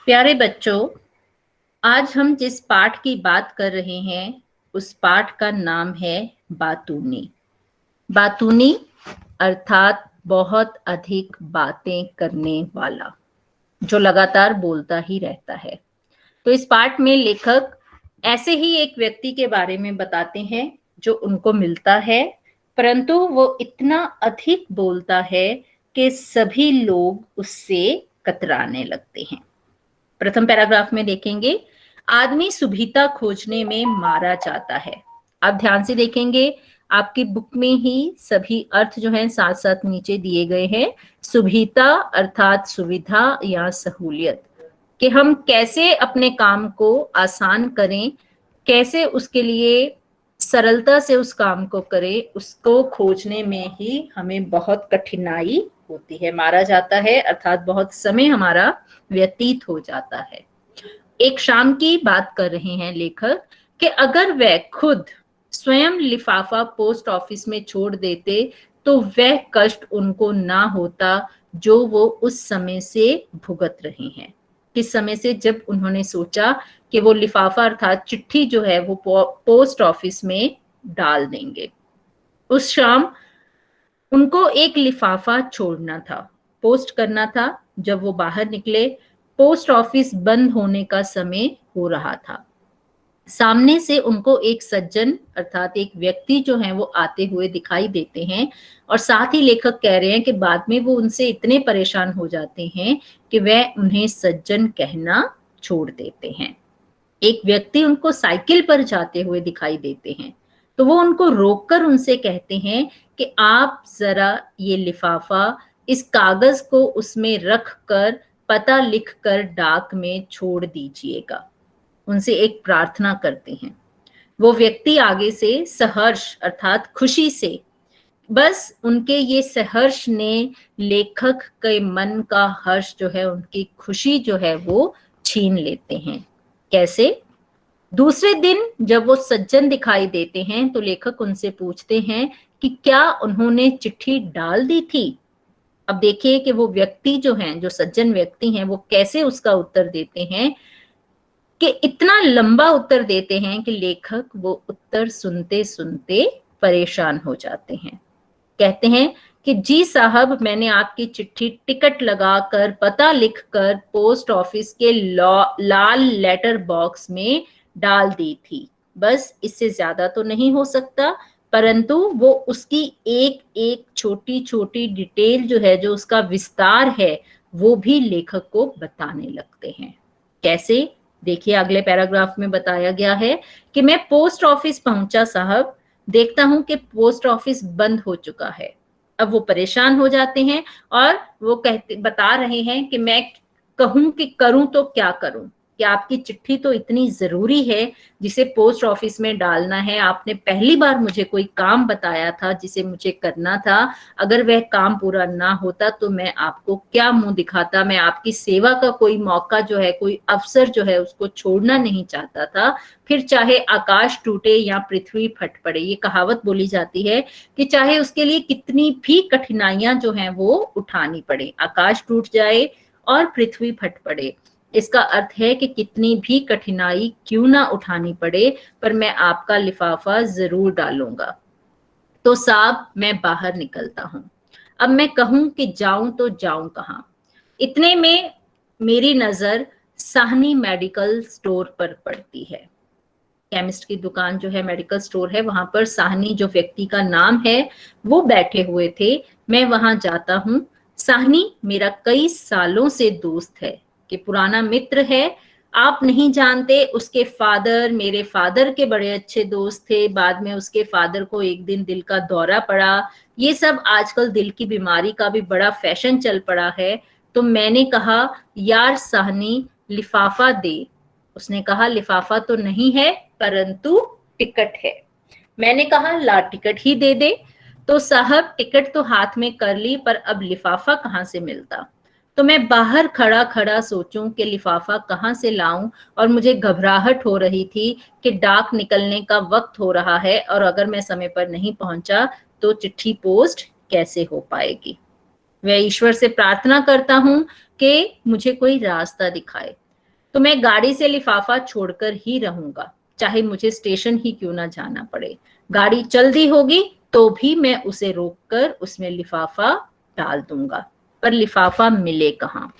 प्यारे बच्चों, आज हम जिस पाठ की बात कर रहे हैं उस पाठ का नाम है बातूनी। बातूनी अर्थात बहुत अधिक बातें करने वाला, जो लगातार बोलता ही रहता है। तो इस पाठ में लेखक ऐसे ही एक व्यक्ति के बारे में बताते हैं जो उनको मिलता है, परंतु वो इतना अधिक बोलता है कि सभी लोग उससे कतराने लगते हैं। प्रथम पैराग्राफ में देखेंगे, आदमी सुभिता खोजने में मारा जाता है। आप ध्यान से देखेंगे, आपकी बुक में ही सभी अर्थ जो हैं साथ साथ नीचे दिए गए हैं। सुभिता अर्थात सुविधा या सहूलियत, कि हम कैसे अपने काम को आसान करें, कैसे उसके लिए सरलता से उस काम को करें, उसको खोजने में ही हमें बहुत कठिनाई होती है। मारा जाता है अर्थात बहुत समय हमारा व्यतीत हो जाता है। एक शाम की बात कर रहे हैं लेखक कि अगर वह खुद स्वयं लिफाफा पोस्ट ऑफिस में छोड़ देते तो वह कष्ट उनको ना होता जो वो उस समय से भुगत रहे हैं। किस समय से? जब उन्होंने सोचा कि वो लिफाफा अर्थात चिट्ठी जो है वो पोस्ट ऑफिस में डाल देंगे। उस शाम उनको एक लिफाफा छोड़ना था, पोस्ट करना था। जब वो बाहर निकले, पोस्ट ऑफिस बंद होने का समय हो रहा था। सामने से उनको एक सज्जन अर्थात एक व्यक्ति जो है वो आते हुए दिखाई देते हैं, और साथ ही लेखक कह रहे हैं कि बाद में वो उनसे इतने परेशान हो जाते हैं कि वह उन्हें सज्जन कहना छोड़ देते हैं। एक व्यक्ति उनको साइकिल पर जाते हुए दिखाई देते हैं, तो वो उनको रोककर उनसे कहते हैं कि आप जरा ये लिफाफा, इस कागज को उसमें रख कर पता लिख कर डाक में छोड़ दीजिएगा। उनसे एक प्रार्थना करते हैं। वो व्यक्ति आगे से सहर्ष अर्थात खुशी से, बस उनके ये सहर्ष ने लेखक के मन का हर्ष जो है, उनकी खुशी जो है वो छीन लेते हैं। कैसे? दूसरे दिन जब वो सज्जन दिखाई देते हैं तो लेखक उनसे पूछते हैं कि क्या उन्होंने चिट्ठी डाल दी थी। अब देखिए कि वो व्यक्ति जो हैं, जो सज्जन व्यक्ति हैं, वो कैसे उसका उत्तर देते हैं, कि इतना लंबा उत्तर देते हैं कि लेखक वो उत्तर सुनते सुनते परेशान हो जाते हैं। कहते हैं कि जी साहब, मैंने आपकी चिट्ठी टिकट लगाकर पता लिखकर पोस्ट ऑफिस के लाल लेटर बॉक्स में डाल दी थी। बस इससे ज्यादा तो नहीं हो सकता, परंतु वो उसकी एक एक छोटी छोटी डिटेल जो है, जो उसका विस्तार है, वो भी लेखक को बताने लगते हैं। कैसे? देखिए, अगले पैराग्राफ में बताया गया है कि मैं पोस्ट ऑफिस पहुंचा साहब, देखता हूं कि पोस्ट ऑफिस बंद हो चुका है। अब वो परेशान हो जाते हैं और वो बता रहे हैं कि मैं कहूं कि करूं तो क्या करूं, कि आपकी चिट्ठी तो इतनी जरूरी है जिसे पोस्ट ऑफिस में डालना है। आपने पहली बार मुझे कोई काम बताया था जिसे मुझे करना था। अगर वह काम पूरा ना होता तो मैं आपको क्या मुंह दिखाता। मैं आपकी सेवा का कोई मौका जो है, कोई अवसर जो है, उसको छोड़ना नहीं चाहता था। फिर चाहे आकाश टूटे या पृथ्वी फट पड़े, ये कहावत बोली जाती है कि चाहे उसके लिए कितनी भी कठिनाइयां जो हैं वो उठानी पड़े, आकाश टूट जाए और पृथ्वी फट पड़े, इसका अर्थ है कि कितनी भी कठिनाई क्यों ना उठानी पड़े, पर मैं आपका लिफाफा जरूर डालूंगा। तो साहब, मैं बाहर निकलता हूं। अब मैं कहूं कि जाऊं तो जाऊं कहां। इतने में मेरी नजर साहनी मेडिकल स्टोर पर पड़ती है। केमिस्ट की दुकान जो है, मेडिकल स्टोर है, वहां पर साहनी जो व्यक्ति का नाम है वो बैठे हुए थे। मैं वहां जाता हूं। साहनी मेरा कई सालों से दोस्त है, कि पुराना मित्र है। आप नहीं जानते, उसके फादर मेरे फादर के बड़े अच्छे दोस्त थे। बाद में उसके फादर को एक दिन दिल का दौरा पड़ा। ये सब आजकल दिल की बीमारी का भी बड़ा फैशन चल पड़ा है। तो मैंने कहा, यार साहनी, लिफाफा दे। उसने कहा, लिफाफा तो नहीं है परंतु टिकट है। मैंने कहा, ला टिकट ही दे दे। तो साहब, टिकट तो हाथ में कर ली, पर अब लिफाफा कहां से मिलता। तो मैं बाहर खड़ा खड़ा सोचूं कि लिफाफा कहां से लाऊं, और मुझे घबराहट हो रही थी कि डाक निकलने का वक्त हो रहा है, और अगर मैं समय पर नहीं पहुंचा तो चिट्ठी पोस्ट कैसे हो पाएगी। मैं ईश्वर से प्रार्थना करता हूं कि मुझे कोई रास्ता दिखाए। तो मैं गाड़ी से लिफाफा छोड़कर ही रहूंगा, चाहे मुझे स्टेशन ही क्यों ना जाना पड़े। गाड़ी चल दी होगी तो भी मैं उसे रोककर उसमें लिफाफा डाल दूंगा, पर लिफाफा मिले कहाँ।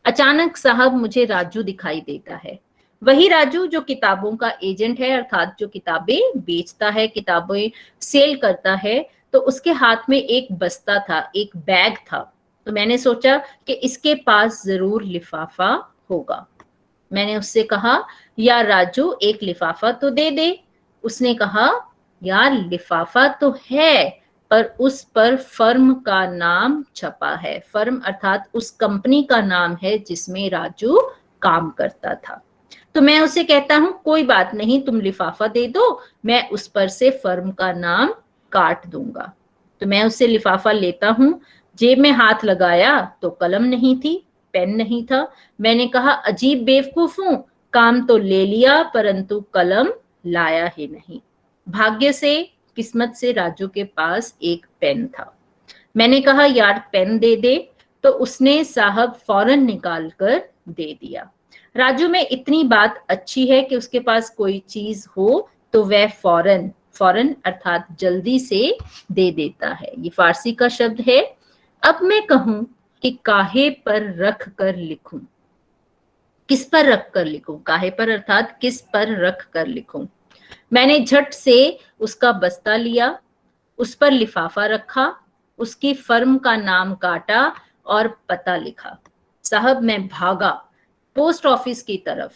अचानक साहब मुझे राजू दिखाई देता है, वही राजू जो किताबों का एजेंट है, अर्थात जो किताबें बेचता है, किताबें सेल करता है। तो उसके हाथ में एक बस्ता था, एक बैग था। तो मैंने सोचा कि इसके पास जरूर लिफाफा होगा। मैंने उससे कहा, यार राजू एक लिफाफा तो दे दे। उसने कहा, यार लिफाफा तो है, पर उस पर फर्म का नाम छपा है। फर्म अर्थात उस कंपनी का नाम है जिसमें राजू काम करता था। तो मैं उसे कहता हूं, कोई बात नहीं, तुम लिफाफा दे दो, मैं उस पर से फर्म का नाम काट दूंगा। तो मैं उससे लिफाफा लेता हूं, जेब में हाथ लगाया तो कलम नहीं थी, पेन नहीं था। मैंने कहा, अजीब बेवकूफ हूं, काम तो ले लिया परंतु कलम लाया ही नहीं। भाग्य से, किस्मत से राजू के पास एक पेन था। मैंने कहा, यार पेन दे दे। तो उसने साहब फौरन निकाल कर दे दिया। राजू में इतनी बात अच्छी है कि उसके पास कोई चीज हो तो वह फौरन फौरन अर्थात जल्दी से दे देता है। ये फारसी का शब्द है। अब मैं कहूं कि काहे पर रख कर लिखूं, किस पर रख कर लिखूं, काहे पर अर्थात किस पर रख कर लिखूं। मैंने झट से उसका बस्ता लिया, उस पर लिफाफा रखा, उसकी फर्म का नाम काटा और पता लिखा। साहब मैं भागा पोस्ट ऑफिस की तरफ।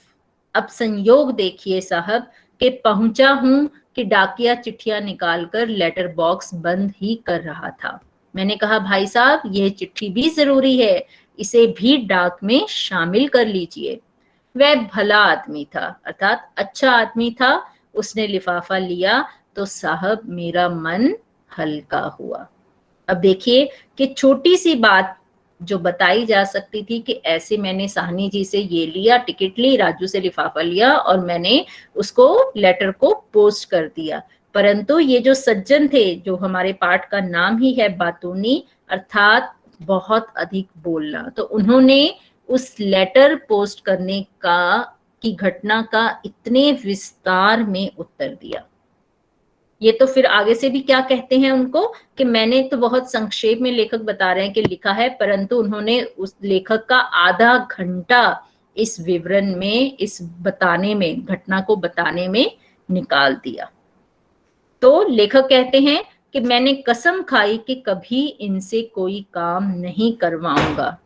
अब संयोग देखिए साहब कि पहुंचा हूं कि डाकिया चिट्ठियां निकालकर लेटर बॉक्स बंद ही कर रहा था। मैंने कहा, भाई साहब यह चिट्ठी भी जरूरी है, इसे भी डाक में शामिल कर लीजिए। वह भला आदमी था, अर्थात अच्छा आदमी था। उसने लिफाफा लिया तो साहब मेरा मन हल्का हुआ। अब देखिए कि छोटी सी बात जो बताई जा सकती थी कि ऐसे मैंने साहनी जी से ये लिया, टिकट ली, राजू से लिफाफा लिया और मैंने उसको लेटर को पोस्ट कर दिया। परंतु ये जो सज्जन थे, जो हमारे पाठ का नाम ही है बातूनी, अर्थात बहुत अधिक बोलना, तो उन्होंने उस लेटर पोस्ट करने का की घटना का इतने विस्तार में उत्तर दिया। ये तो फिर आगे से भी क्या कहते हैं उनको कि मैंने तो बहुत संक्षेप में, लेखक बता रहे हैं कि लिखा है, परंतु उन्होंने उस लेखक का आधा घंटा इस विवरण में, इस बताने में, घटना को बताने में निकाल दिया। तो लेखक कहते हैं कि मैंने कसम खाई कि कभी इनसे कोई काम नहीं करवाऊंगा,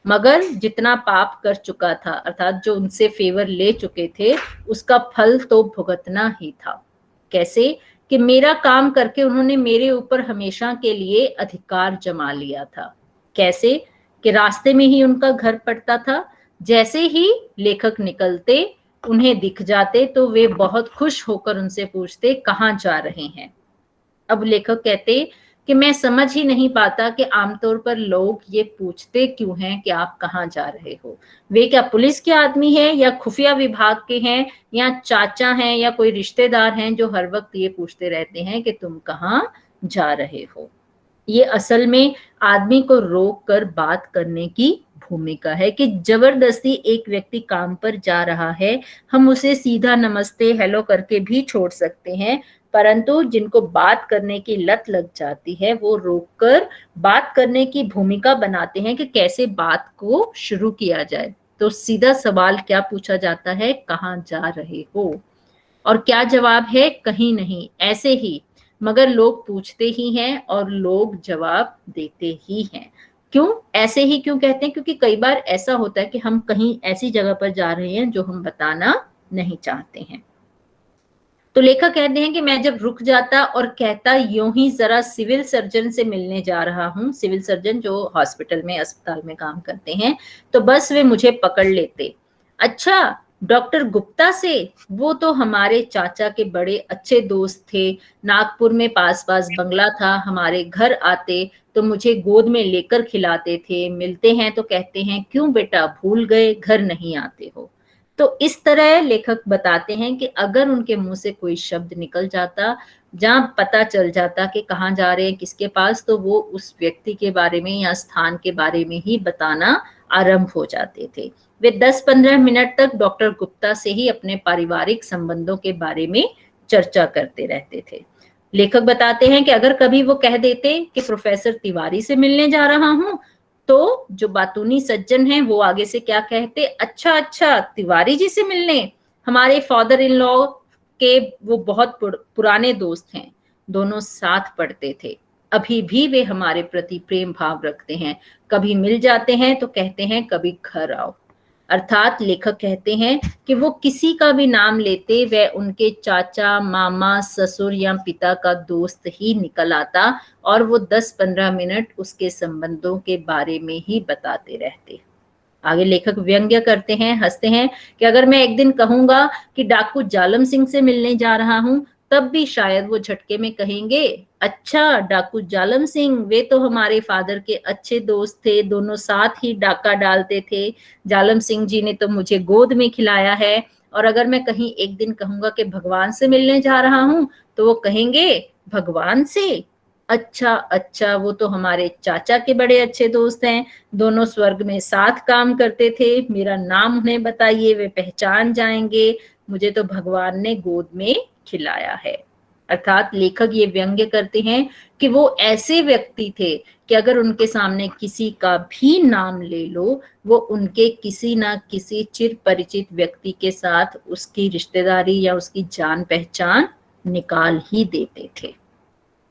मगर जितना पाप कर चुका था, अर्थात जो उनसे फेवर ले चुके थे, उसका फल तो भुगतना ही था। कैसे कि मेरा काम करके उन्होंने मेरे ऊपर हमेशा के लिए अधिकार जमा लिया था। कैसे कि रास्ते में ही उनका घर पड़ता था, जैसे ही लेखक निकलते उन्हें दिख जाते तो वे बहुत खुश होकर उनसे पूछते, कहाँ जा रहे हैं। अब लेखक कहते कि मैं समझ ही नहीं पाता कि आमतौर पर लोग ये पूछते क्यों हैं कि आप कहाँ जा रहे हो। वे क्या पुलिस के आदमी हैं या खुफिया विभाग के हैं या चाचा हैं या कोई रिश्तेदार हैं जो हर वक्त ये पूछते रहते हैं कि तुम कहाँ जा रहे हो। ये असल में आदमी को रोक कर बात करने की भूमिका है कि जबरदस्ती एक व्यक्ति काम पर जा रहा है, हम उसे सीधा नमस्ते हेलो करके भी छोड़ सकते हैं, परंतु जिनको बात करने की लत लग जाती है वो रोककर बात करने की भूमिका बनाते हैं कि कैसे बात को शुरू किया जाए। तो सीधा सवाल क्या पूछा जाता है, कहाँ जा रहे हो, और क्या जवाब है, कहीं नहीं, ऐसे ही। मगर लोग पूछते ही हैं और लोग जवाब देते ही हैं। क्यों ऐसे ही क्यों कहते हैं? क्योंकि कई बार ऐसा होता है कि हम कहीं ऐसी जगह पर जा रहे हैं जो हम बताना नहीं चाहते हैं। तो लेखक कहते हैं कि मैं जब रुक जाता और कहता, यूं ही जरा सिविल सर्जन से मिलने जा रहा हूं, सिविल सर्जन जो हॉस्पिटल में, अस्पताल में काम करते हैं, तो बस वे मुझे पकड़ लेते। अच्छा, डॉक्टर गुप्ता से? वो तो हमारे चाचा के बड़े अच्छे दोस्त थे, नागपुर में पास पास बंगला था, हमारे घर आते तो मुझे गोद में लेकर खिलाते थे, मिलते हैं तो कहते हैं, क्यों बेटा भूल गए, घर नहीं आते हो। तो इस तरह लेखक बताते हैं कि अगर उनके मुंह से कोई शब्द निकल जाता जहां पता चल जाता कि कहाँ जा रहे हैं, किसके पास, तो वो उस व्यक्ति के बारे में या स्थान के बारे में ही बताना आरंभ हो जाते थे। वे 10-15 मिनट तक डॉक्टर गुप्ता से ही अपने पारिवारिक संबंधों के बारे में चर्चा करते रहते थे। लेखक बताते हैं कि अगर कभी वो कह देते कि प्रोफेसर तिवारी से मिलने जा रहा हूं, तो जो बातूनी सज्जन हैं वो आगे से क्या कहते, अच्छा अच्छा तिवारी जी से मिलने, हमारे फादर इन लॉ के वो बहुत पुराने दोस्त हैं, दोनों साथ पढ़ते थे, अभी भी वे हमारे प्रति प्रेम भाव रखते हैं, कभी मिल जाते हैं तो कहते हैं कभी घर आओ। अर्थात लेखक कहते हैं कि वो किसी का भी नाम लेते वह उनके चाचा, मामा, ससुर या पिता का दोस्त ही निकल आता और वो 10-15 मिनट उसके संबंधों के बारे में ही बताते रहते। आगे लेखक व्यंग्य करते हैं, हंसते हैं कि अगर मैं एक दिन कहूंगा कि डाकू जालम सिंह से मिलने जा रहा हूं, तब भी शायद वो झटके में कहेंगे, अच्छा डाकू जालम सिंह, वे तो हमारे फादर के अच्छे दोस्त थे, दोनों साथ ही डाका डालते थे, जालम सिंह जी ने तो मुझे गोद में खिलाया है। और अगर मैं कहीं एक दिन कहूंगा कि भगवान से मिलने जा रहा हूं, तो वो कहेंगे, भगवान से, अच्छा अच्छा, वो तो हमारे चाचा के बड़े अच्छे दोस्त हैं, दोनों स्वर्ग में साथ काम करते थे, मेरा नाम उन्हें बताइए, वे पहचान जाएंगे, मुझे तो भगवान ने गोद में खिलाया है। अर्थात लेखक ये व्यंग्य करते हैं कि वो ऐसे व्यक्ति थे कि अगर उनके सामने किसी का भी नाम ले लो, वो उनके किसी ना किसी चिर परिचित व्यक्ति के साथ उसकी रिश्तेदारी या उसकी जान पहचान निकाल ही देते थे।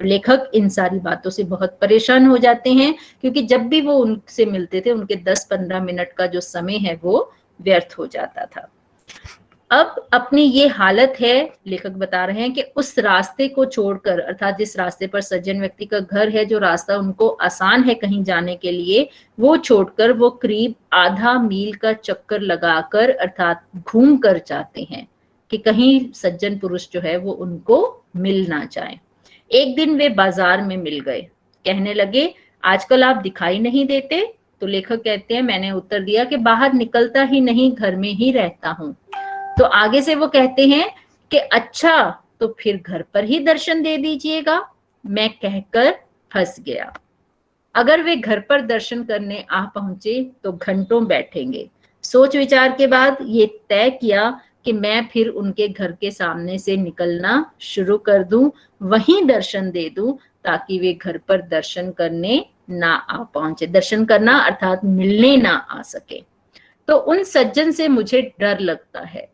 लेखक इन सारी बातों से बहुत परेशान हो जाते हैं, क्योंकि जब भी वो उनसे मिलते थे उनके 10-15 मिनट का जो समय है वो व्यर्थ हो जाता था। अब अपनी ये हालत है, लेखक बता रहे हैं कि उस रास्ते को छोड़कर, अर्थात जिस रास्ते पर सज्जन व्यक्ति का घर है, जो रास्ता उनको आसान है कहीं जाने के लिए, वो छोड़कर वो करीब आधा मील का चक्कर लगाकर अर्थात घूम कर जाते हैं कि कहीं सज्जन पुरुष जो है वो उनको मिल ना जाए। एक दिन वे बाजार में मिल गए, कहने लगे, आजकल आप दिखाई नहीं देते। तो लेखक कहते हैं, मैंने उत्तर दिया कि बाहर निकलता ही नहीं, घर में ही रहता हूं। तो आगे से वो कहते हैं कि अच्छा, तो फिर घर पर ही दर्शन दे दीजिएगा। मैं कहकर फंस गया। अगर वे घर पर दर्शन करने आ पहुंचे तो घंटों बैठेंगे। सोच विचार के बाद ये तय किया कि मैं फिर उनके घर के सामने से निकलना शुरू कर दूं, वहीं दर्शन दे दूं, ताकि वे घर पर दर्शन करने ना आ पहुंचे। दर्शन करना अर्थात मिलने ना आ सके। तो उन सज्जन से मुझे डर लगता है,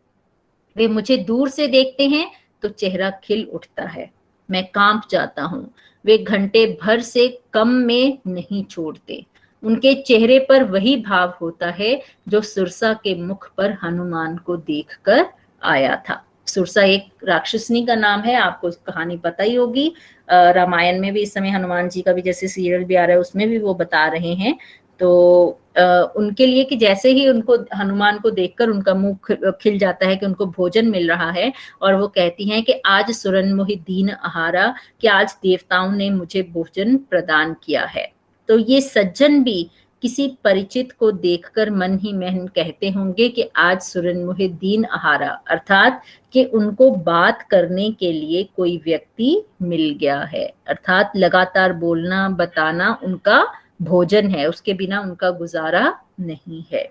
वे मुझे दूर से देखते हैं तो चेहरा खिल उठता है, मैं कांप जाता हूं। वे घंटे भर से कम में नहीं छोड़ते। उनके चेहरे पर वही भाव होता है जो सुरसा के मुख पर हनुमान को देखकर आया था। सुरसा एक राक्षसनी का नाम है, आपको कहानी पता ही होगी। रामायण में भी इस समय हनुमान जी का भी जैसे सीरियल भी आ रहा है, उसमें भी वो बता रहे हैं। तो उनके लिए कि जैसे ही उनको हनुमान को देखकर उनका मुंह खिल जाता है कि उनको भोजन मिल रहा है, और वो कहती हैं कि आज सुरन मोहि दीन आहारा, कि आज देवताओं ने मुझे भोजन प्रदान किया है। तो ये सज्जन भी किसी परिचित को देखकर मन ही मन कहते होंगे कि आज सुरन मोहि दीन आहारा, अर्थात कि उनको बात करने के लिए कोई व्यक्ति मिल गया है, अर्थात लगातार बोलना बताना उनका भोजन है, उसके बिना उनका गुजारा नहीं है।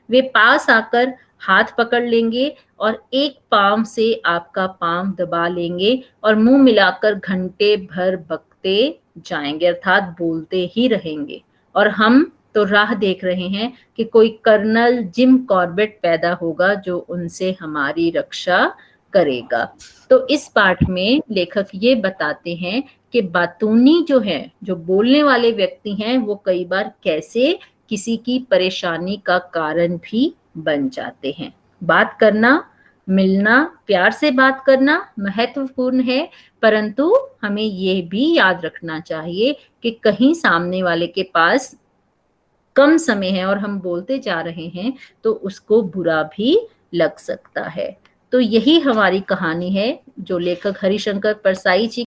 वे पास आकर हाथ पकड़ लेंगे और एक पांव से आपका पांव दबा लेंगे और मुंह मिलाकर घंटे भर बकते जाएंगे, अर्थात बोलते ही रहेंगे। और हम तो राह देख रहे हैं कि कोई कर्नल जिम कॉर्बेट पैदा होगा जो उनसे हमारी रक्षा करेगा। तो इस पाठ में लेखक ये बताते हैं कि बातूनी जो है, जो बोलने वाले व्यक्ति हैं, वो कई बार कैसे किसी की परेशानी का कारण भी बन जाते हैं। बात करना, मिलना, प्यार से बात करना महत्वपूर्ण है, परंतु हमें ये भी याद रखना चाहिए कि कहीं सामने वाले के पास कम समय है और हम बोलते जा रहे हैं तो उसको बुरा भी लग सकता है। तो यही हमारी कहानी है जो लेखक हरिशंकर परसाई जी